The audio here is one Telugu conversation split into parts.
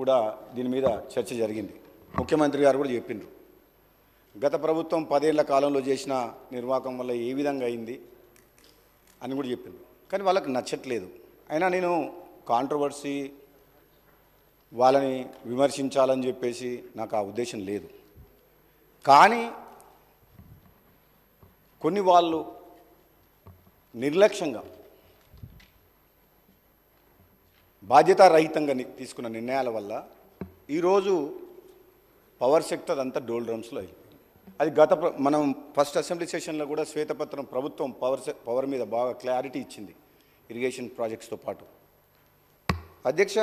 కూడా దీని మీద చర్చ జరిగింది. ముఖ్యమంత్రి గారు కూడా చెప్పిండ్రు గత ప్రభుత్వం 10 ఏళ్ల కాలంలో చేసిన నిర్వాహకం వల్ల ఏ విధంగా అయింది అని కూడా చెప్పిండ్రు. కానీ వాళ్ళకి నచ్చట్లేదు. అయినా నేను కాంట్రవర్సీ వాళ్ళని విమర్శించాలని చెప్పేసి నాకు ఆ ఉద్దేశం లేదు. కానీ కొన్ని వాళ్ళు నిర్లక్ష్యంగా బాధ్యతారహితంగా తీసుకున్న నిర్ణయాల వల్ల ఈరోజు పవర్ సెక్టర్ అంతా డోల్ డ్రమ్స్లో అయిపోయింది. అది మనం ఫస్ట్ అసెంబ్లీ సెషన్లో కూడా శ్వేతపత్రం ప్రభుత్వం పవర్ మీద బాగా క్లారిటీ ఇచ్చింది ఇరిగేషన్ ప్రాజెక్ట్స్తో పాటు. అధ్యక్ష,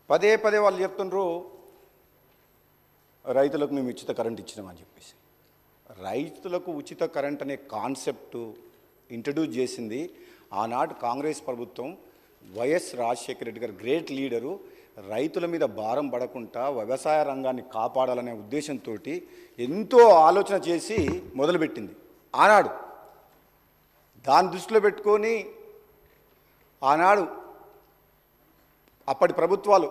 పదే వాళ్ళు చెప్తుండ్రు రైతులకు మేము ఉచిత కరెంట్ ఇచ్చినామని చెప్పేసి. రైతులకు ఉచిత కరెంట్ అనే కాన్సెప్ట్ ఇంట్రడ్యూస్ చేసింది ఆనాడు కాంగ్రెస్ ప్రభుత్వం. వైఎస్ రాజశేఖర రెడ్డి గారు గ్రేట్ లీడరు. రైతుల మీద భారం పడకుండా వ్యవసాయ రంగాన్ని కాపాడాలనే ఉద్దేశంతో ఎంతో ఆలోచన చేసి మొదలుపెట్టింది ఆనాడు. దాన్ని దృష్టిలో పెట్టుకొని ఆనాడు అప్పటి ప్రభుత్వాలు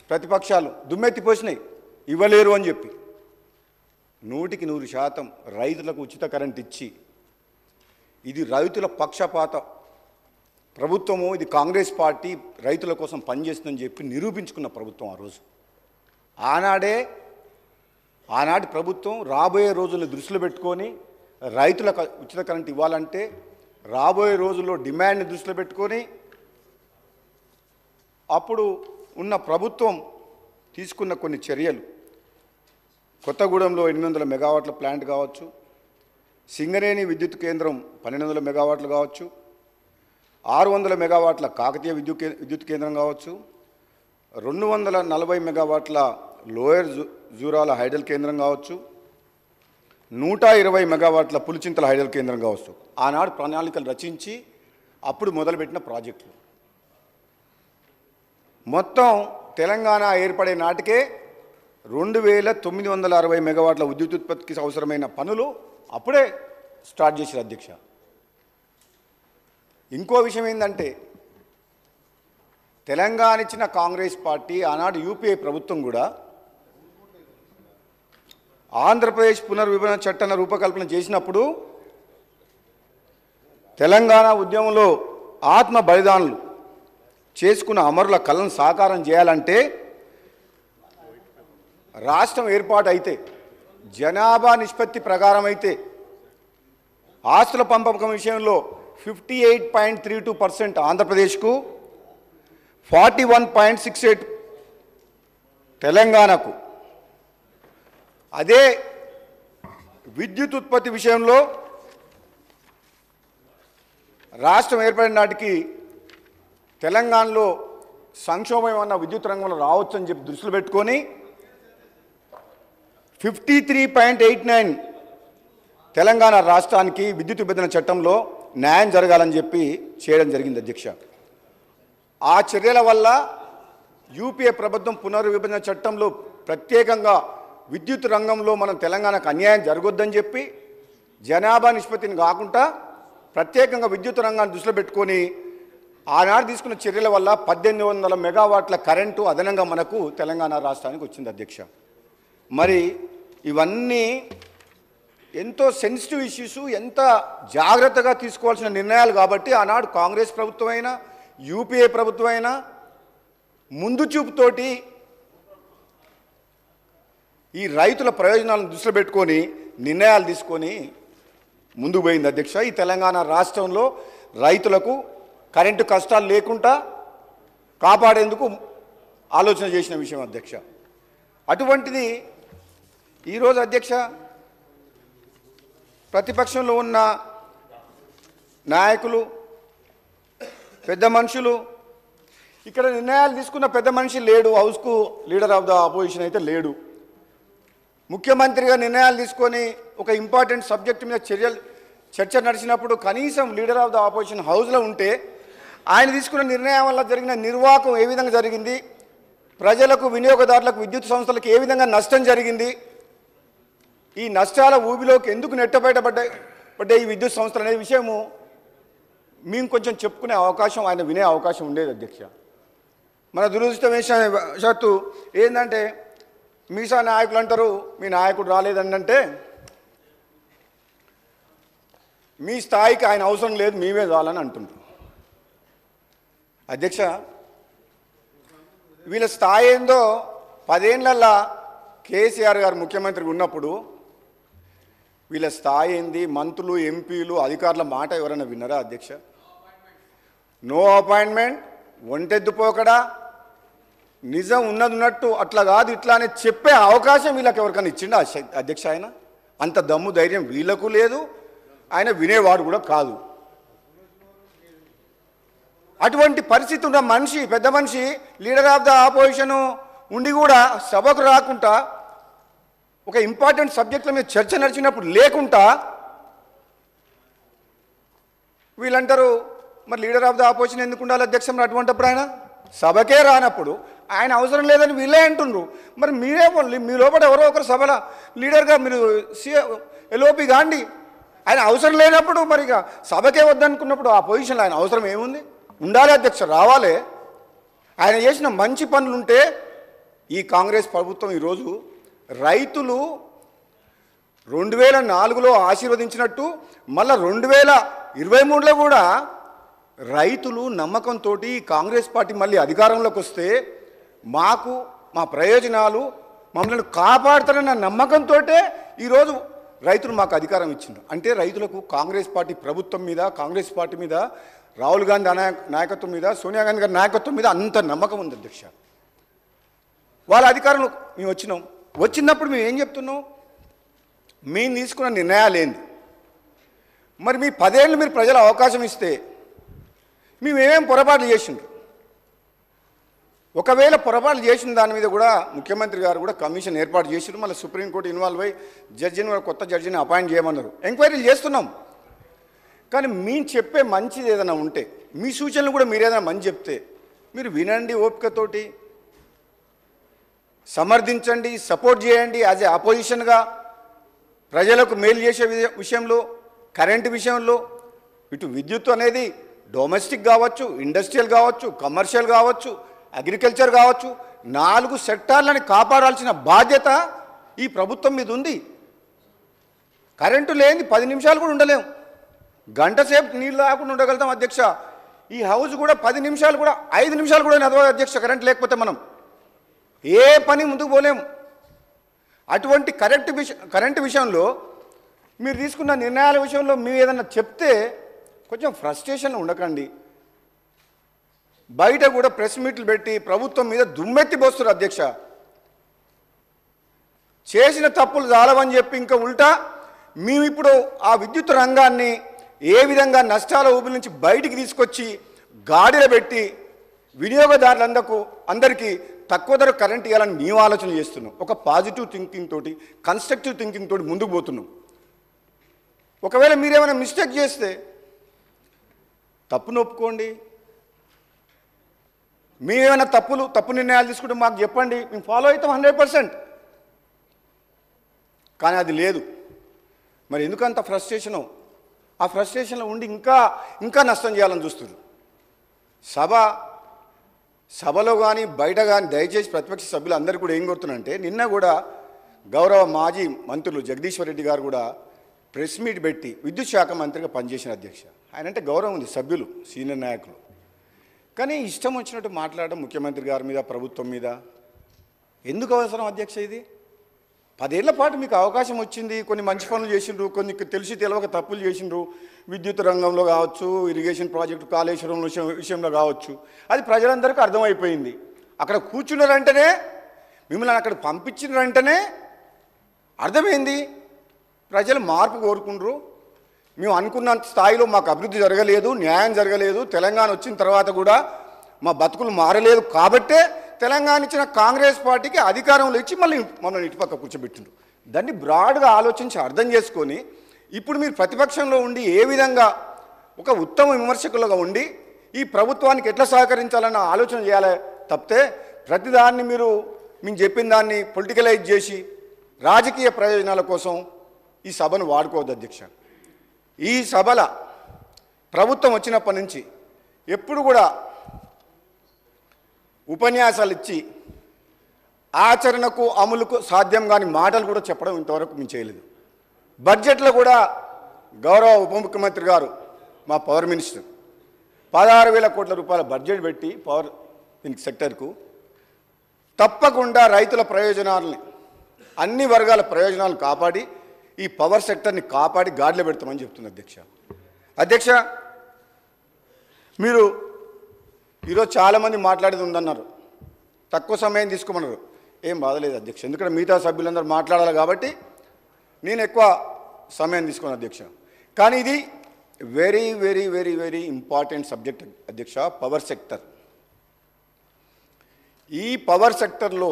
ప్రతిపక్షాలు దుమ్మెత్తిపోసినాయి ఇవ్వలేరు అని చెప్పి. 100% రైతులకు ఉచిత కరెంట్ ఇచ్చి ఇది రైతుల పక్షపాత ప్రభుత్వము, ఇది కాంగ్రెస్ పార్టీ రైతుల కోసం పనిచేస్తుందని చెప్పి నిరూపించుకున్న ప్రభుత్వం ఆ రోజు. ఆనాటి ప్రభుత్వం రాబోయే రోజులను దృష్టిలో పెట్టుకొని రైతులకు ఉచిత కరెంట్ ఇవ్వాలంటే రాబోయే రోజుల్లో డిమాండ్ని దృష్టిలో పెట్టుకొని అప్పుడు ఉన్న ప్రభుత్వం తీసుకున్న కొన్ని చర్యలు, కొత్తగూడెంలో 800 మెగావాట్ల ప్లాంట్ కావచ్చు, సింగరేణి విద్యుత్ కేంద్రం 1200 మెగావాట్లు కావచ్చు, 600 మెగావాట్ల కాకతీయ విద్యుత్ కేంద్రం కావచ్చు, 240 మెగావాట్ల లోయర్ జూరాల హైడల్ కేంద్రం కావచ్చు, 120 మెగావాట్ల పులిచింతల హైడల్ కేంద్రం కావచ్చు. ఆనాడు ప్రణాళికలు రచించి అప్పుడు మొదలుపెట్టిన ప్రాజెక్టులు. మొత్తం తెలంగాణ ఏర్పడే నాటికే 2960 మెగావాట్ల విద్యుత్ ఉత్పత్తికి అవసరమైన పనులు అప్పుడే స్టార్ట్ చేశారు అధ్యక్ష. ఇంకో విషయం ఏంటంటే తెలంగాణ ఇచ్చిన కాంగ్రెస్ పార్టీ ఆనాడు యూపీఏ ప్రభుత్వం కూడా ఆంధ్రప్రదేశ్ పునర్విభజన చట్టాన్ని రూపకల్పన చేసినప్పుడు తెలంగాణ ఉద్యమంలో ఆత్మ బలిదానులు చేసుకున్న అమరుల కళను సాకారం చేయాలంటే రాష్ట్రం ఏర్పాటు అయితే జనాభా నిష్పత్తి ప్రకారం అయితే ఆస్తుల పంపకం విషయంలో 58.32% ఆంధ్రప్రదేశ్కు, 41.68 తెలంగాణకు. అదే విద్యుత్ ఉత్పత్తి విషయంలో రాష్ట్రం ఏర్పడిన నాటికి తెలంగాణలో సంక్షోభం అన్న విద్యుత్ రంగంలో రావచ్చని చెప్పి దృష్టిలో పెట్టుకొని 53.89 తెలంగాణ రాష్ట్రానికి విద్యుత్ విభజన చట్టంలో న్యాయం జరగాలని చెప్పి చేయడం జరిగింది అధ్యక్ష. ఆ చర్యల వల్ల యూపీఏ ప్రభుత్వం పునర్విభజన చట్టంలో ప్రత్యేకంగా విద్యుత్ రంగంలో మనం తెలంగాణకు అన్యాయం జరగొద్దని చెప్పి జనాభా నిష్పత్తిని కాకుండా ప్రత్యేకంగా విద్యుత్ రంగాన్ని దృష్టిలో పెట్టుకొని ఆనాడు తీసుకున్న చర్యల వల్ల 1800 మెగావాట్ల కరెంటు అదనంగా మనకు తెలంగాణ రాష్ట్రానికి వచ్చింది అధ్యక్ష. మరి ఇవన్నీ ఎంతో సెన్సిటివ్ ఇష్యూస్, ఎంత జాగ్రత్తగా తీసుకోవాల్సిన నిర్ణయాలు కాబట్టి ఆనాడు కాంగ్రెస్ ప్రభుత్వం అయినా యూపీఏ ప్రభుత్వం అయినా ముందు చూపుతోటి ఈ రైతుల ప్రయోజనాలను దృష్టిలో పెట్టుకొని నిర్ణయాలు తీసుకొని ముందుకు పోయింది అధ్యక్ష. ఈ తెలంగాణ రాష్ట్రంలో రైతులకు కరెంటు కష్టాలు లేకుండా కాపాడేందుకు ఆలోచన చేసిన విషయం అధ్యక్ష. అటువంటిది ఈరోజు అధ్యక్ష ప్రతిపక్షంలో ఉన్న నాయకులు, పెద్ద మనుషులు, ఇక్కడ నిర్ణయాలు తీసుకున్న పెద్ద మనిషి లేడు, హౌస్కు లీడర్ ఆఫ్ ద అపోజిషన్ అయితే లేడు. ముఖ్యమంత్రిగా నిర్ణయాలు తీసుకొని ఒక ఇంపార్టెంట్ సబ్జెక్ట్ మీద చర్చ నడిచినప్పుడు కనీసం లీడర్ ఆఫ్ ద అపోజిషన్ హౌస్లో ఉంటే ఆయన తీసుకున్న నిర్ణయం వల్ల జరిగిన నిర్వాహకం ఏ విధంగా జరిగింది, ప్రజలకు, వినియోగదారులకు, విద్యుత్ సంస్థలకు ఏ విధంగా నష్టం జరిగింది, ఈ నష్టాల ఊబిలోకి ఎందుకు నెట్టబయటపడ్డాయి ఈ విద్యుత్ సంస్థలు అనే విషయము మేము కొంచెం చెప్పుకునే అవకాశం, ఆయన వినే అవకాశం ఉండేది అధ్యక్ష. మన దురదృష్టవశాత్తు ఏంటంటే మీసా నాయకులు అంటారు మీ నాయకుడు రాలేదంటే మీ స్థాయికి ఆయన అవసరం లేదు మేమే చాలని అంటుంటారు. అధ్యక్ష, వీళ్ళ స్థాయి ఏందో 10 ఏళ్ళల్లో కేసీఆర్ గారు ముఖ్యమంత్రిగా ఉన్నప్పుడు వీళ్ళ స్థాయి ఏంది, మంత్రులు ఎంపీలు అధికారుల మాట ఎవరైనా విన్నారా అధ్యక్ష? నో అపాయింట్మెంట్, ఒంటెద్దుపోకడా, నిజం ఉన్నది ఉన్నట్టు అట్లా కాదు ఇట్లా అని చెప్పే అవకాశం వీళ్ళకి ఎవరికైనా ఇచ్చిండా అధ్యక్ష? ఆయన అంత దమ్ము ధైర్యం వీళ్ళకు లేదు, ఆయన వినేవాడు కూడా కాదు. అటువంటి పరిస్థితి ఉన్న మనిషి, పెద్ద మనిషి, లీడర్ ఆఫ్ ద ఆపోజిషన్ ఉండి కూడా సభకు రాకుండా ఒక ఇంపార్టెంట్ సబ్జెక్టుల మీద చర్చ నడిచినప్పుడు లేకుండా వీళ్ళంటారు మరి లీడర్ ఆఫ్ ద ఆపోజిషన్ ఎందుకు ఉండాలి అధ్యక్ష? మరి అటువంటిప్పుడు ఆయన సభకే రానప్పుడు ఆయన అవసరం లేదని వీళ్ళే అంటుండ్రు. మరి మీరే మీ లోపల ఎవరో ఒకరు సభల లీడర్గా మీరు ఎల్ఓపి కాండి. ఆయన అవసరం లేనప్పుడు మరి ఇక సభకే వద్దనుకున్నప్పుడు ఆ పొజిషన్లో ఆయన అవసరం ఏముంది? ఉండాలి అధ్యక్ష, రావాలి. ఆయన చేసిన మంచి పనులుంటే ఈ కాంగ్రెస్ ప్రభుత్వం ఈరోజు రైతులు 2004లో ఆశీర్వదించినట్టు మళ్ళీ 2023లో కూడా రైతులు నమ్మకంతో కాంగ్రెస్ పార్టీ మళ్ళీ అధికారంలోకి వస్తే మాకు మా ప్రయోజనాలు మమ్మల్ని కాపాడుతారన్న నమ్మకంతో ఈరోజు రైతులు మాకు అధికారం ఇచ్చిండ్రు. అంటే రైతులకు కాంగ్రెస్ పార్టీ ప్రభుత్వం మీద, కాంగ్రెస్ పార్టీ మీద, రాహుల్ గాంధీ నాయకత్వం మీద, సోనియా గాంధీ గారి నాయకత్వం మీద అంత నమ్మకం ఉంది అధ్యక్ష. వాళ్ళ అధికారంలో మేము వచ్చినప్పుడు మేము ఏం చెప్తున్నాం? మేము తీసుకున్న నిర్ణయాలు ఏంది? మరి మీ 10 ఏళ్ళు మీరు ప్రజల అవకాశం ఇస్తే మేమేమేం పొరపాట్లు చేసిండ్రు? ఒకవేళ పొరపాట్లు చేసిన దాని మీద కూడా ముఖ్యమంత్రి గారు కూడా కమిషన్ ఏర్పాటు చేసిండ్రు. మళ్ళీ సుప్రీంకోర్టు ఇన్వాల్వ్ అయ్యి జడ్జిని, కొత్త జడ్జిని అపాయింట్ చేయమన్నారు. ఎంక్వైరీలు చేస్తున్నాం. కానీ మేము చెప్పే మంచిది ఏదైనా ఉంటే, మీ సూచనలు కూడా మీరు ఏదైనా మంచి చెప్తే మీరు వినండి, ఓపికతోటి సమర్థించండి, సపోర్ట్ చేయండి. యాజ్ ఏ అపోజిషన్గా ప్రజలకు మేలు చేసే విషయంలో, కరెంటు విషయంలో, ఇటు విద్యుత్ అనేది డొమెస్టిక్ కావచ్చు, ఇండస్ట్రియల్ కావచ్చు, కమర్షియల్ కావచ్చు, అగ్రికల్చర్ కావచ్చు, 4 సెక్టార్లని కాపాడాల్సిన బాధ్యత ఈ ప్రభుత్వం మీద ఉంది. కరెంటు లేని 10 నిమిషాలు కూడా ఉండలేము. గంట సేపు నీళ్ళు లేకుండా ఉండగలుగుతాం అధ్యక్ష. ఈ హౌస్ కూడా 10 నిమిషాలు కూడా 5 నిమిషాలు కూడా నడవదు అధ్యక్ష. కరెంట్ లేకపోతే మనం ఏ పని ముందుకు పోలేము. అటువంటి కరెంటు విషయంలో మీరు తీసుకున్న నిర్ణయాల విషయంలో మీరు ఏదన్నా చెప్తే కొంచెం ఫ్రస్ట్రేషన్ ఉండకండి. బయట కూడా ప్రెస్ మీట్లు పెట్టి ప్రభుత్వం మీద దుమ్మెత్తి పోస్తారు అధ్యక్ష. చేసిన తప్పులు చాలవని చెప్పి ఇంకా ఉల్టా మేము ఇప్పుడు ఆ విద్యుత్ రంగాన్ని ఏ విధంగా నష్టాల ఊబి నుంచి బయటికి తీసుకొచ్చి గాడిలో పెట్టి వినియోగదారులందరికీ తక్కువ ధర కరెంట్ ఇవ్వాలని మేము ఆలోచన చేస్తున్నాం. ఒక పాజిటివ్ థింకింగ్ తోటి, కన్స్ట్రక్టివ్ థింకింగ్ తోటి ముందుకు పోతున్నాం. ఒకవేళ మీరేమైనా మిస్టేక్ చేస్తే తప్పును ఒప్పుకోండి. మేమేమైనా తప్పు నిర్ణయాలు తీసుకుంటే మాకు చెప్పండి, మేము ఫాలో అవుతాం 100%. కానీ అది లేదు. మరి ఎందుకంత ఫ్రస్ట్రేషను? ఆ ఫ్రస్ట్రేషన్లో ఉండి ఇంకా నష్టం చేయాలని చూస్తున్నారు. సభలో కానీ బయట కానీ దయచేసి ప్రతిపక్ష సభ్యులు అందరూ కూడా ఏం కోరుతున్నారంటే, నిన్న కూడా గౌరవ మాజీ మంత్రులు జగదీశ్వర్ రెడ్డి గారు కూడా ప్రెస్ మీట్ పెట్టి విద్యుత్ శాఖ మంత్రిగా పనిచేసిన అధ్యక్ష. ఆయన అంటే గౌరవం ఉంది, సభ్యులు, సీనియర్ నాయకులు. కానీ ఇష్టం వచ్చినట్టు మాట్లాడడం ముఖ్యమంత్రి గారి మీద, ప్రభుత్వం మీద ఎందుకు అవసరం అధ్యక్ష? ఇది 10 ఏళ్ల పాటు మీకు అవకాశం వచ్చింది. కొన్ని మంచి పనులు చేసిండ్రు, కొన్ని తెలిసి తెలవక తప్పులు చేసిండ్రు. విద్యుత్ రంగంలో కావచ్చు, ఇరిగేషన్ ప్రాజెక్టు కాళేశ్వరం విషయంలో కావచ్చు, అది ప్రజలందరికీ అర్థమైపోయింది. అక్కడ కూర్చున్నారంటేనే, మిమ్మల్ని అక్కడ పంపించినారంటేనే అర్థమైంది ప్రజలు మార్పు కోరుకుంటారు. మేము అనుకున్న స్థాయిలో మాకు అభివృద్ధి జరగలేదు, న్యాయం జరగలేదు, తెలంగాణ వచ్చిన తర్వాత కూడా మా బతుకులు మారలేదు. కాబట్టే తెలంగాణ ఇచ్చిన కాంగ్రెస్ పార్టీకి అధికారంలో ఇచ్చి మమ్మల్ని ఇటుపక్క కూర్చోబెట్టిండ్రు. దాన్ని బ్రాడ్గా ఆలోచించి అర్థం చేసుకొని ఇప్పుడు మీరు ప్రతిపక్షంలో ఉండి ఏ విధంగా ఒక ఉత్తమ విమర్శకులుగా ఉండి ఈ ప్రభుత్వానికి ఎట్లా సహకరించాలన్న ఆలోచన చేయాలి తప్పితే ప్రతిదాన్ని మేము చెప్పిన దాన్ని పొలిటికలైజ్ చేసి రాజకీయ ప్రయోజనాల కోసం ఈ సభను వాడుకోవద్దు అధ్యక్ష. ఈ సభల ప్రభుత్వం వచ్చినప్పటి నుంచి ఎప్పుడు కూడా ఉపన్యాసాలు ఇచ్చి ఆచరణకు అమలుకు సాధ్యం కాని మాటలు కూడా చెప్పడం ఇంతవరకు మేము చేయలేదు. బడ్జెట్లో కూడా గౌరవ ఉప ముఖ్యమంత్రి గారు మా పవర్ మినిస్టర్ 16,000 కోట్ల రూపాయల బడ్జెట్ పెట్టి పవర్ సెక్టర్కు తప్పకుండా రైతుల ప్రయోజనాలని అన్ని వర్గాల ప్రయోజనాలను కాపాడి ఈ పవర్ సెక్టర్ని కాపాడి గాడిలో పెడతామని చెప్తుంది అధ్యక్ష. మీరు ఈరోజు చాలామంది మాట్లాడేది ఉందన్నారు, తక్కువ సమయం తీసుకోమన్నారు. ఏం బాధలేదు అధ్యక్ష, ఎందుకంటే మిగతా సభ్యులందరూ మాట్లాడాలి కాబట్టి నేను ఎక్కువ సమయం తీసుకున్నాను అధ్యక్ష. కానీ ఇది very very very very important subject అధ్యక్ష. పవర్ సెక్టర్, ఈ పవర్ సెక్టర్లో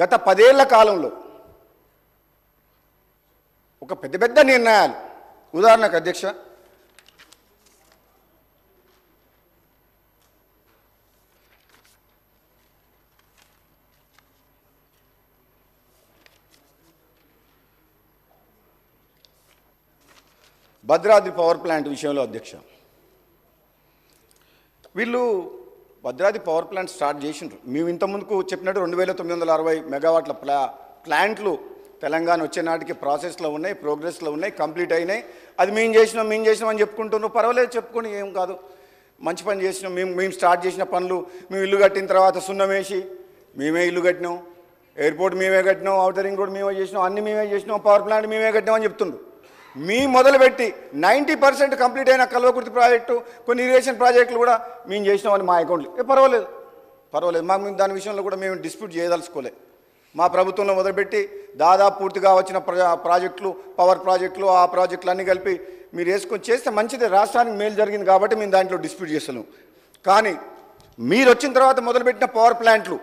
గత 10 ఏళ్ల కాలంలో ఒక పెద్ద పెద్ద నిర్ణయాలు, ఉదాహరణకు అధ్యక్ష భద్రాద్రి పవర్ ప్లాంట్ విషయంలో అధ్యక్ష, వీళ్ళు భద్రాద్రి పవర్ ప్లాంట్ స్టార్ట్ చేసిండ్రు. మేము ఇంతకుముందుకు చెప్పినట్టు 2960 మెగావాట్ల ప్లాంట్లు తెలంగాణ వచ్చే నాటికి ప్రాసెస్లో ఉన్నాయి, ప్రోగ్రెస్లో ఉన్నాయి, కంప్లీట్ అయినాయి. అది మేము చేసినాం అని చెప్పుకుంటున్నాం. పర్వాలేదు, చెప్పుకొని ఏం కాదు, మంచి పని చేసినాం. మేము స్టార్ట్ చేసిన పనులు, మేము ఇల్లు కట్టిన తర్వాత సున్నం వేసి మేమే ఇల్లు కట్టినాం, ఎయిర్పోర్ట్ మేమే కట్టినాం, అవుటర్ రింగ్ రోడ్ మేమే చేసినాం, అన్ని మేమే చేసినాం, పవర్ ప్లాంట్ మేమే కట్టినాం అని చెప్తుండ్రు. మీ మొదలుపెట్టి 90% కంప్లీట్ అయిన కల్వకుర్తి ప్రాజెక్టు, కొన్ని ఇరిగేషన్ ప్రాజెక్టులు కూడా మేము చేసినామని మా అకౌంట్లు. పర్వాలేదు, మాకు దాని విషయంలో కూడా మేము డిస్ప్యూట్ చేయదలుచుకోలే. మా ప్రభుత్వంలో మొదలుపెట్టి దాదాపు పూర్తిగా వచ్చిన ప్రాజెక్టులు, పవర్ ప్రాజెక్టులు, ఆ ప్రాజెక్టులు అన్నీ కలిపి మీరు వేసుకొని చేస్తే మంచిదే, రాష్ట్రానికి మేలు జరిగింది కాబట్టి మేము దాంట్లో డిస్ప్యూట్ చేస్తున్నాం. కానీ మీరు వచ్చిన తర్వాత మొదలుపెట్టిన పవర్ ప్లాంట్లు,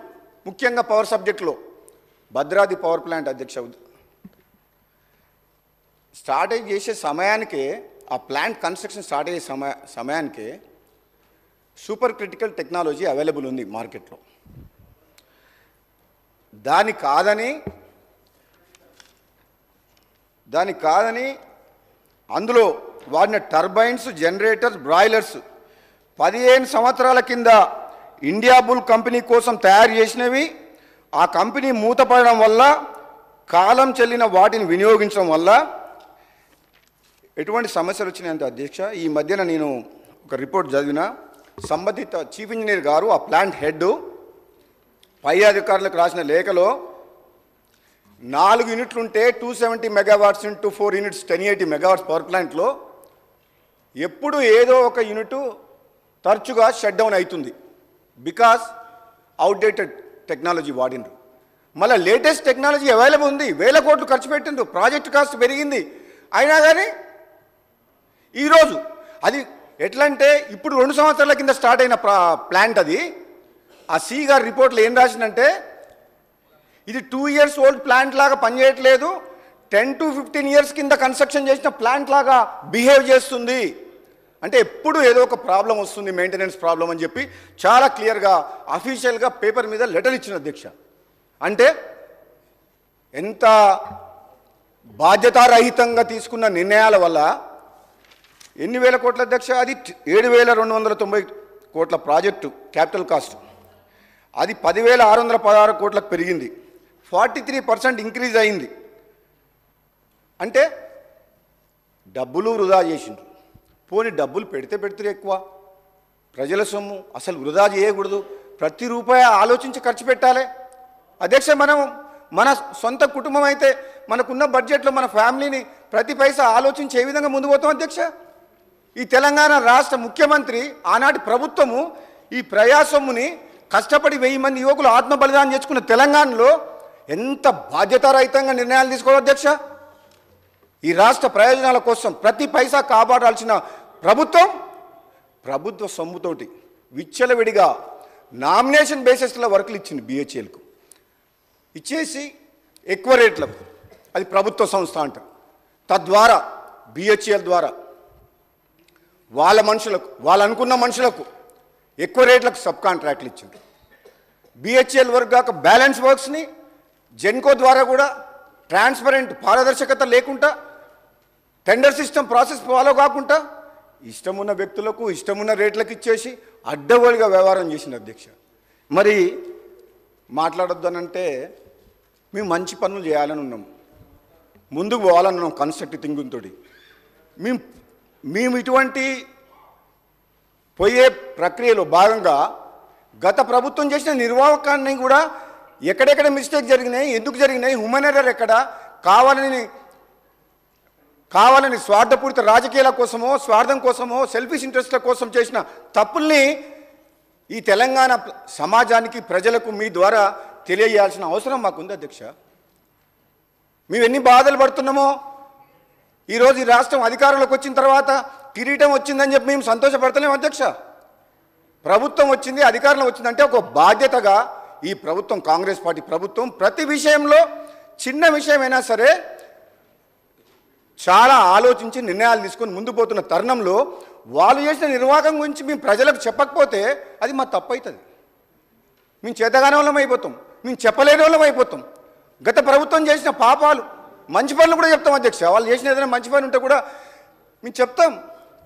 ముఖ్యంగా పవర్ సబ్జెక్టులో భద్రాద్రి పవర్ ప్లాంట్ అధ్యక్ష స్టార్ట్ చేసే సమయానికే, ఆ ప్లాంట్ కన్స్ట్రక్షన్ స్టార్ట్ అయ్యే సమయానికే సూపర్ క్రిటికల్ టెక్నాలజీ అవైలబుల్ ఉంది మార్కెట్లో. దాని కాదని అందులో వాడిన టర్బైన్స్, జనరేటర్స్, బ్రాయిలర్స్ 15 సంవత్సరాల కింద ఇండియా బుల్ కంపెనీ కోసం తయారు చేసినవి. ఆ కంపెనీ మూతపడడం వల్ల, కాలం చెల్లిన వాటిని వినియోగించడం వల్ల ఎటువంటి సమస్యలు వచ్చినాయంటే అధ్యక్ష, ఈ మధ్యన నేను ఒక రిపోర్ట్ చదివిన, సంబంధిత చీఫ్ ఇంజనీర్ గారు, ఆ ప్లాంట్ హెడ్ పై అధికారులకు రాసిన లేఖలో 4 యూనిట్లు ఉంటే 270 megawatts into 4 units 1080 megawatts power ప్లాంట్లో ఎప్పుడు ఏదో ఒక యూనిట్ తరచుగా షట్ డౌన్ అవుతుంది. బికాస్ అవుట్డేటెడ్ టెక్నాలజీ వాడినరు. మళ్ళీ లేటెస్ట్ టెక్నాలజీ అవైలబుల్ ఉంది, 1000 కోట్లు ఖర్చు పెట్టిండ్రు, ప్రాజెక్ట్ కాస్ట్ పెరిగింది. అయినా కానీ ఈరోజు అది ఎట్లా అంటే, ఇప్పుడు 2 సంవత్సరాల కింద స్టార్ట్ అయిన ప్లాంట్ అది. ఆ సి గారి రిపోర్ట్లో ఏం రాసిందంటే, ఇది 2 years ఓల్డ్ ప్లాంట్ లాగా పనిచేయట్లేదు, 10 to 15 years కింద కన్స్ట్రక్షన్ చేసిన ప్లాంట్ లాగా బిహేవ్ చేస్తుంది. అంటే ఎప్పుడు ఏదో ఒక ప్రాబ్లం వస్తుంది, మెయింటెనెన్స్ ప్రాబ్లం అని చెప్పి చాలా క్లియర్గా అఫీషియల్గా పేపర్ మీద లెటర్ ఇచ్చిన అధ్యక్ష. అంటే ఎంత బాధ్యతారహితంగా తీసుకున్న నిర్ణయాల వల్ల ఎన్ని వేల కోట్ల అధ్యక్ష, అది 7,290 కోట్ల ప్రాజెక్టు క్యాపిటల్ కాస్ట్, అది 10,616 కోట్లకు పెరిగింది, 43% ఇంక్రీజ్ అయింది. అంటే డబ్బులు వృధా చేసిండ్రు. పోనీ డబ్బులు పెడితే ఎక్కువ, ప్రజల సొమ్ము అసలు వృధా చేయకూడదు, ప్రతి రూపాయి ఆలోచించి ఖర్చు పెట్టాలి అధ్యక్ష. మన సొంత కుటుంబం అయితే మనకున్న బడ్జెట్లో మన ఫ్యామిలీని ప్రతి పైసా ఆలోచించి ఏ విధంగా ముందు పోతాం అధ్యక్ష. ఈ తెలంగాణ రాష్ట్ర ముఖ్యమంత్రి, ఆనాటి ప్రభుత్వము ఈ ప్రయాసొమ్ముని కష్టపడి 1000 మంది యువకులు ఆత్మ బలిదానం చేసుకున్న తెలంగాణలో ఎంత బాధ్యతారహితంగా నిర్ణయాలు తీసుకోవాలి అధ్యక్ష. ఈ రాష్ట్ర ప్రయోజనాల కోసం ప్రతి పైసా కాపాడాల్సిన ప్రభుత్వ సొమ్ముతోటి విచ్చలవిడిగా నామినేషన్ బేసిస్లో వర్కులు ఇచ్చింది బిహెచ్ఎల్కు. ఇచ్చేసి ఎక్కువ రేట్లకు, అది ప్రభుత్వ సంస్థ అంటారు, తద్వారా బిహెచ్ఎల్ ద్వారా వాళ్ళు అనుకున్న మనుషులకు ఎక్కువ రేట్లకు సబ్ కాంట్రాక్ట్లు ఇచ్చింది. బిహెచ్ఎల్ వర్క్ కాక బ్యాలెన్స్ వర్క్స్ని జెన్కో ద్వారా కూడా ట్రాన్స్పరెంట్, పారదర్శకత లేకుండా, టెండర్ సిస్టమ్ ప్రాసెస్ ఫాలో కాకుండా ఇష్టమున్న వ్యక్తులకు ఇష్టమున్న రేట్లకు ఇచ్చేసి అడ్డగోలుగా వ్యవహారం చేసింది అధ్యక్ష. మరి మాట్లాడొద్దనంటే మేము మంచి పనులు చేయాలని ఉన్నాం, ముందుకు పోవాలని ఉన్నాం కన్స్ట్రక్టివ్ థింకింగ్ తోటి. మేము ఇటువంటి పోయే ప్రక్రియలో భాగంగా గత ప్రభుత్వం చేసిన నిర్వాహకాన్ని కూడా ఎక్కడెక్కడ మిస్టేక్ జరిగినాయి, ఎందుకు జరిగినాయి, హ్యూమన్ ఎర్రర్ ఎక్కడ, కావాలని స్వార్థపూరిత రాజకీయాల కోసమో స్వార్థం కోసమో సెల్ఫిష్ ఇంట్రెస్ట్ల కోసం చేసిన తప్పుల్ని ఈ తెలంగాణ సమాజానికి ప్రజలకు మీ ద్వారా తెలియజేయాల్సిన అవసరం మాకుంది అధ్యక్ష. మేము ఎన్ని బాధలు పడుతున్నామో ఈరోజు ఈ రాష్ట్రం అధికారంలోకి వచ్చిన తర్వాత కిరీటం వచ్చిందని చెప్పి మేము సంతోషపడతలేము అధ్యక్ష. ప్రభుత్వం వచ్చింది, అధికారంలో వచ్చిందంటే ఒక బాధ్యతగా ఈ ప్రభుత్వం, కాంగ్రెస్ పార్టీ ప్రభుత్వం ప్రతి విషయంలో చిన్న విషయమైనా సరే చాలా ఆలోచించి నిర్ణయాలు తీసుకొని ముందు పోతున్న తరుణంలో వాళ్ళు చేసిన నిర్వాహకం గురించి మేము ప్రజలకు చెప్పకపోతే అది మా తప్పు అవుతుంది. మేము చేతగానే వాళ్ళం అయిపోతాం, మేము చెప్పలేని వాళ్ళం అయిపోతాం. గత ప్రభుత్వం చేసిన పాపాలు, మంచి పనులు కూడా చెప్తాం అధ్యక్ష. వాళ్ళు చేసిన ఏదైనా మంచి పని ఉంటే కూడా మేము చెప్తాం.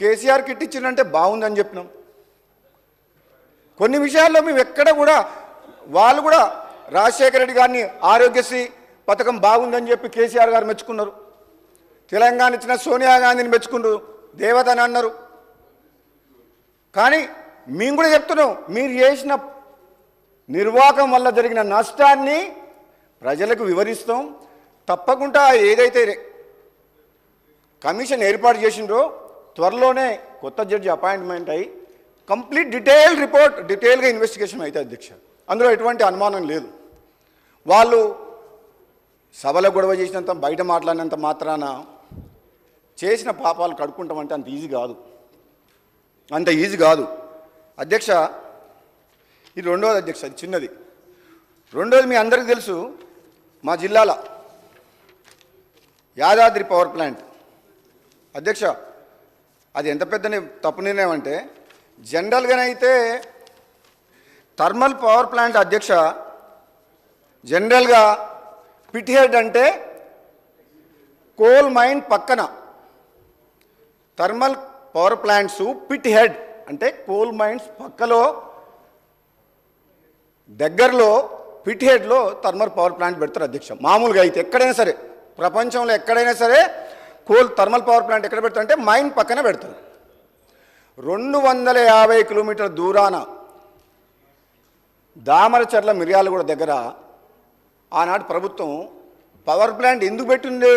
కేసీఆర్ కిట్ ఇచ్చిందంటే బాగుందని చెప్పినాం. కొన్ని విషయాల్లో మేము ఎక్కడ కూడా వాళ్ళు కూడా రాజశేఖర రెడ్డి గారిని ఆరోగ్యశ్రీ పథకం బాగుందని చెప్పి కేసీఆర్ గారు మెచ్చుకున్నారు. తెలంగాణ ఇచ్చిన సోనియా గాంధీని మెచ్చుకున్నారు, దేవత అని అన్నారు. కానీ మేము కూడా చెప్తున్నాం, మీరు చేసిన నిర్వాహకం వల్ల జరిగిన నష్టాన్ని ప్రజలకు వివరిస్తాం. తప్పకుండా ఏదైతే కమిషన్ ఏర్పాటు చేసిండ్రో త్వరలోనే కొత్త జడ్జి అపాయింట్మెంట్ అయ్యి కంప్లీట్ డీటెయిల్గా ఇన్వెస్టిగేషన్ అయితే అధ్యక్ష. అందులో ఎటువంటి అనుమానం లేదు. వాళ్ళు సభలో గొడవ చేసినంత, బయట మాట్లాడినంత మాత్రాన చేసిన పాపాలు కడుక్కుంటామంటే అంత ఈజీ కాదు అధ్యక్ష. ఇది రెండోది అధ్యక్ష, అది చిన్నది. రెండోది మీ అందరికీ తెలుసు, మా జిల్లాల యాదాద్రి పవర్ ప్లాంట్ అధ్యక్ష, అది ఎంత పెద్ద తప్పు నిర్ణయం అంటే, జనరల్గానైతే థర్మల్ పవర్ ప్లాంట్ అధ్యక్ష, జనరల్గా పిట్ హెడ్ అంటే కోల్ మైన్ పక్కన, thermal power plants pit head అంటే కోల్ మైన్స్ పక్కలో దగ్గరలో పిట్ హెడ్లో థర్మల్ పవర్ ప్లాంట్ పెడతారు అధ్యక్ష. మామూలుగా అయితే ఎక్కడైనా సరే ప్రపంచంలో ఎక్కడైనా సరే థర్మల్ పవర్ ప్లాంట్ ఎక్కడ పెడతారు అంటే మైన్ పక్కన పెడతారు. 250 కిలోమీటర్ల దూరాన దామరచర్ల మిర్యాలగూడ దగ్గర ఆనాడు ప్రభుత్వం పవర్ ప్లాంట్ ఎందుకు పెట్టింది,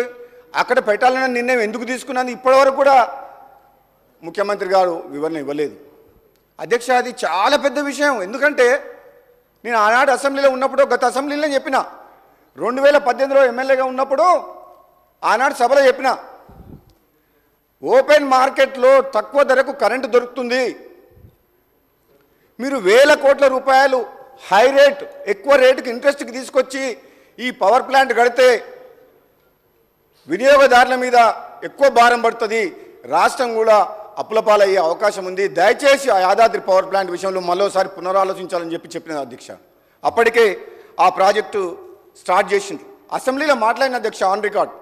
అక్కడ పెట్టాలన్న నిర్ణయం ఎందుకు తీసుకున్నది ఇప్పటివరకు కూడా ముఖ్యమంత్రి గారు వివరణ ఇవ్వలేదు అధ్యక్ష. అది చాలా పెద్ద విషయం. ఎందుకంటే నేను ఆనాడు అసెంబ్లీలో ఉన్నప్పుడు, గత అసెంబ్లీలో చెప్పిన, 2018లో ఎమ్మెల్యేగా ఉన్నప్పుడు ఆనాడు సభలో చెప్పిన, ఓపెన్ మార్కెట్లో తక్కువ ధరకు కరెంటు దొరుకుతుంది, మీరు వేల కోట్ల రూపాయలు హై రేట్ ఎక్కువ రేటుకి ఇంట్రెస్ట్కి తీసుకొచ్చి ఈ పవర్ ప్లాంట్ కడితే వినియోగదారుల మీద ఎక్కువ భారం పడుతుంది, రాష్ట్రం కూడా అప్పులపాలయ్యే అవకాశం ఉంది, దయచేసి ఆ యాదాద్రి పవర్ ప్లాంట్ విషయంలో మరోసారి పునరాలోచించాలని చెప్పిన అధ్యక్ష. అప్పటికే ఆ ప్రాజెక్టు స్టార్ట్ చేసిండ్రు. అసెంబ్లీలో మాట్లాడిన అధ్యక్ష, ఆన్ రికార్డ్,